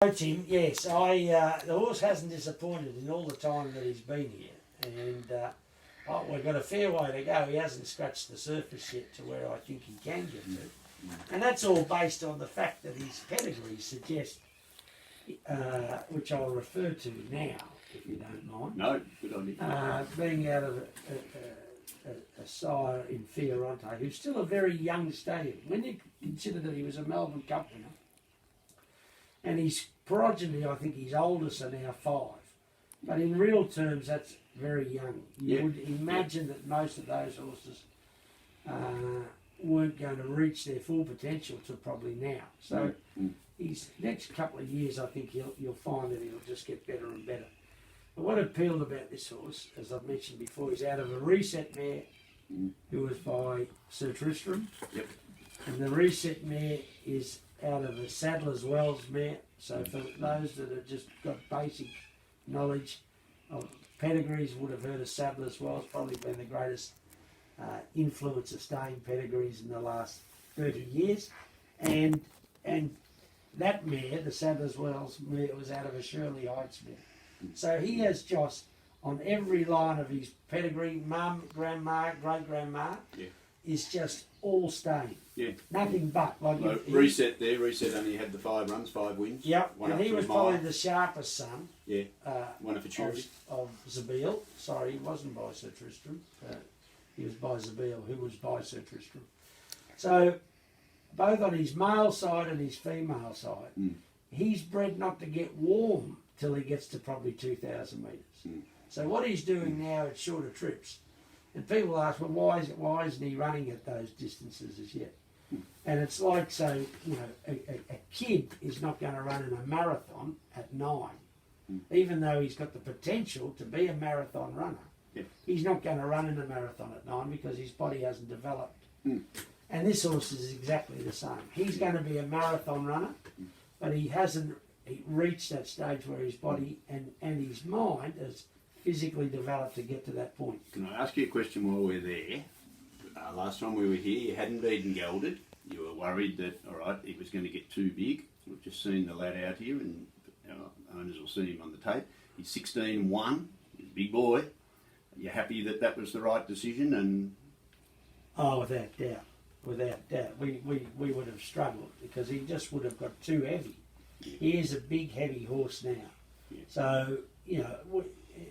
Tim, yes, the horse hasn't disappointed in all the time that he's been here, and we've got a fair way to go. He hasn't scratched the surface yet to where I think he can get to, and that's all based on the fact that his pedigree suggests, which I'll refer to now, if you don't mind. No, good idea. Being out of a sire in Fioronte, who's still a very young stallion. When you consider that he was a Melbourne Cup winner, and his progeny, I think his oldest are now 5. But in real terms, that's very young. You would imagine that most of those horses weren't going to reach their full potential till probably now. So his next couple of years, I think you'll find that he'll just get better and better. But what appealed about this horse, as I've mentioned before, is out of a reset mare who was by Sir Tristram. Yep. And the reset mare is out of a Sadler's Wells mare. So for those that have just got basic knowledge of pedigrees would have heard of Sadler's Wells, probably been the greatest influence of staying pedigrees in the last 30 years. And that mare, the Sadler's Wells mare, was out of a Shirley Heights mare. So he has Joss on every line of his pedigree, mum, grandma, great-grandma, is just all staying. Yeah. Nothing but. Like Reset only had the 5 runs, 5 wins. Yep, and he was probably the sharpest son. Yeah. One of futurity. Of Zabeel. Sorry, he wasn't by Sir Tristram. He was by Zabeel, who was by Sir Tristram. So, both on his male side and his female side, he's bred not to get warm till he gets to probably 2,000 metres. So what he's doing now at shorter trips, and people ask, well, why isn't he running at those distances as yet? And it's like, so, you know, a kid is not going to run in a marathon at 9, even though he's got the potential to be a marathon runner. He's not going to run in a marathon at 9 because his body hasn't developed. And this horse is exactly the same. He's going to be a marathon runner, but he hasn't reached that stage where his body and his mind has physically developed to get to that point. Can I ask you a question while we're there? Last time we were here, you hadn't beaten Gelded. You were worried that, all right, it was going to get too big. We've just seen the lad out here, and our owners will see him on the tape. He's 16-1, he's a big boy. Are you happy that was the right decision? And oh, without doubt. Without doubt. We would have struggled because he just would have got too heavy. He is a big, heavy horse now. So, you know,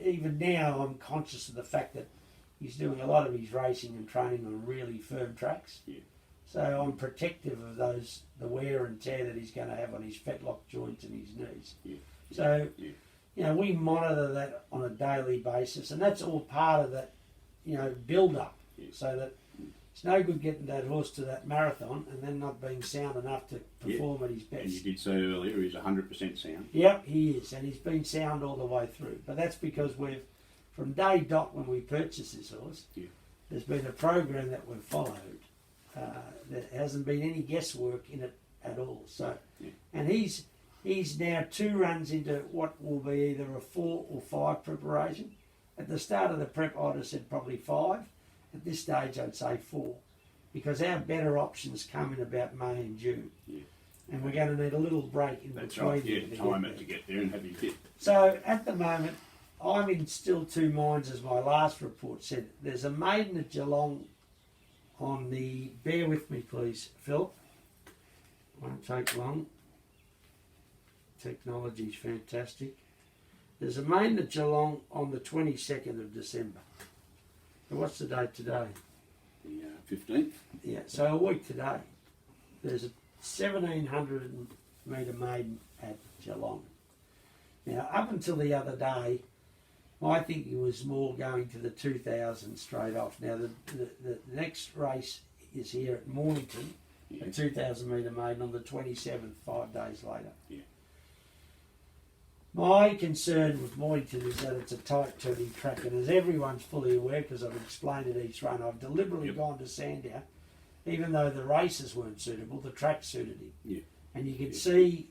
even now I'm conscious of the fact that he's doing a lot of his racing and training on really firm tracks. So I'm protective of the wear and tear that he's going to have on his fetlock joints and his knees. So, you know, we monitor that on a daily basis, and that's all part of that, you know, build-up, so that it's no good getting that horse to that marathon and then not being sound enough to perform at his best. And you did say earlier he's 100% sound. Yep, he is, and he's been sound all the way through. But that's because from day dot when we purchased this horse, there's been a program that we've followed. There hasn't been any guesswork in it at all. So, and he's now 2 runs into what will be either a 4 or 5 preparation. At the start of the prep, I'd have said probably 5. At this stage, I'd say 4, because our better options come in about May and June, and we're going to need a little break in between. Time it to get there and have you fit. So at the moment, I'm in still 2 minds, as my last report said. There's a maiden at Geelong on the. Bear with me, please, Phil. Won't take long. Technology's fantastic. There's a maiden at Geelong on the 22nd of December. So what's the date today? The 15th. Yeah, so a week today. There's a 1,700 metre maiden at Geelong. Now, up until the other day, my thinking was more going to the 2,000 straight off. Now, the next race is here at Mornington, a 2,000 metre maiden on the 27th, 5 days later. My concern with Mornington is that it's a tight turning track, and as everyone's fully aware, because I've explained it each run, I've deliberately gone to Sandown, even though the races weren't suitable, the track suited him. And you can see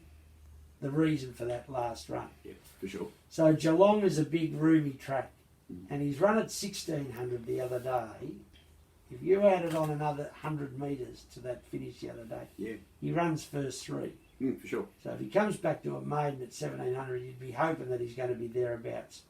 the reason for that last run. For sure. So Geelong is a big roomy track, and he's run at 1,600 the other day. If you added on another 100 metres to that finish the other day, he runs first 3. For sure. So if he comes back to a maiden at 1700, you'd be hoping that he's going to be thereabouts.